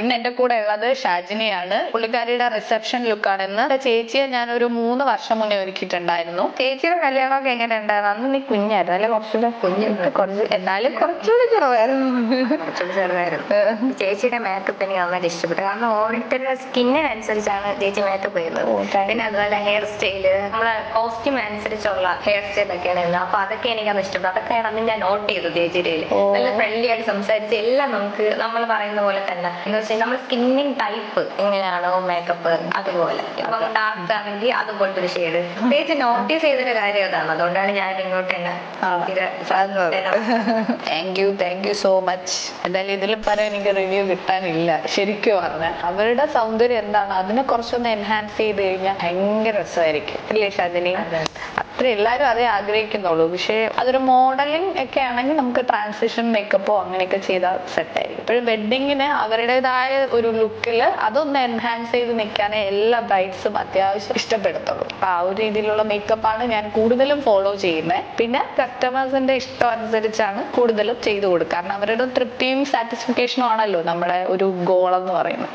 ഇന്ന് എന്റെ കൂടെ ഉള്ളത് ഷാജിനിയാണ്. പുള്ളിക്കാരിയുടെ റിസപ്ഷൻ ലുക്കാണെന്ന്. ചേച്ചിയെ ഞാൻ ഒരു 3 വർഷം മുന്നേ ഒരുക്കിയിട്ടുണ്ടായിരുന്നു. ചേച്ചിയുടെ കല്യാണമൊക്കെ എങ്ങനെ ഉണ്ടായിരുന്നു? അന്ന് നീ കുഞ്ഞായിരുന്നു അല്ലെ? കുറച്ചുകൂടെ എന്നാലും കുറച്ചുകൂടി ചെറുതായിരുന്നു. ചേച്ചിയുടെ മേക്കപ്പ് എനിക്ക് നന്നായിട്ട് ഇഷ്ടപ്പെട്ടു. കാരണം ഓരോരുത്തരുടെ സ്കിന്നിനനുസരിച്ചാണ് ചേച്ചി മേക്കപ്പ് ചെയ്യുന്നത്. പിന്നെ അതുപോലെ ഹെയർ സ്റ്റൈല്, നമ്മളെ കോസ്റ്റ്യൂം അനുസരിച്ചുള്ള ഹെയർ സ്റ്റൈൽ ഒക്കെയാണ് ഉള്ളത്. അപ്പൊ അതൊക്കെ എനിക്കത് ഇഷ്ടപ്പെട്ടു. അതൊക്കെയാണ് അന്ന് ഞാൻ നോട്ട് ചെയ്തു. ചേച്ചിയുടെ നല്ല ഫ്രണ്ട്ലി ആയിട്ട് സംസാരിച്ച് എല്ലാം നമുക്ക് നമ്മൾ പറയുന്ന പോലെ തന്നെ എന്താ വെച്ചാൽ നമ്മുടെ സ്കിന്നിങ് ടൈപ്പ് എങ്ങനെയാണോ മേക്കപ്പ് അതുപോലെ. ഇപ്പം ഡാർക്ക് ആണെങ്കിൽ അതുപോലത്തെ ഒരു ഷെയ്ഡ് ചേച്ചി നോട്ടീസ് ചെയ്തൊരു കാര്യം അതാണ്. അതുകൊണ്ടാണ് ഞാൻ ഇങ്ങോട്ട് തന്നെ താങ്ക് യു സോ മച്ച്. എന്തായാലും ഇതിലും പറയാൻ എനിക്ക് റിവ്യൂ കിട്ടാനില്ല. ശരിക്കും പറഞ്ഞാൽ അവരുടെ സൗന്ദര്യം എന്താണ് അതിനെ കുറച്ചൊന്ന് എൻഹാൻസ് ചെയ്ത് കഴിഞ്ഞാൽ ഭയങ്കര രസമായിരിക്കും അല്ലേ ഷാജിനി? അത്ര എല്ലാവരും അതേ ആഗ്രഹിക്കുന്നുള്ളൂ. പക്ഷെ അതൊരു മോഡലിംഗ് ഒക്കെ ആണെങ്കിൽ നമുക്ക് ട്രാൻസിഷൻ മേക്കപ്പോ അങ്ങനെയൊക്കെ ചെയ്താൽ സെറ്റ് ആയിരിക്കും. ഇപ്പോഴും വെഡിങ്ങിന് അവരുടേതായ ഒരു ലുക്കില് അതൊന്ന് എൻഹാൻസ് ചെയ്ത് നിൽക്കാനേ എല്ലാ ബ്രൈഡ്സും അത്യാവശ്യം ഇഷ്ടപ്പെടുത്തുള്ളൂ. അപ്പൊ ആ ഒരു രീതിയിലുള്ള മേക്കപ്പാണ് ഞാൻ കൂടുതലും ഫോളോ ചെയ്യുന്നത്. പിന്നെ കസ്റ്റമേഴ്സിന്റെ ഇഷ്ടം അനുസരിച്ചാണ് കൂടുതലും ചെയ്തു കൊടുക്കുക. കാരണം അവരുടെ തൃപ്തിയും സാറ്റിസ്ഫിക്കേഷനും ആണല്ലോ നമ്മുടെ ഒരു ഗോൾ എന്ന് പറയുന്നത്.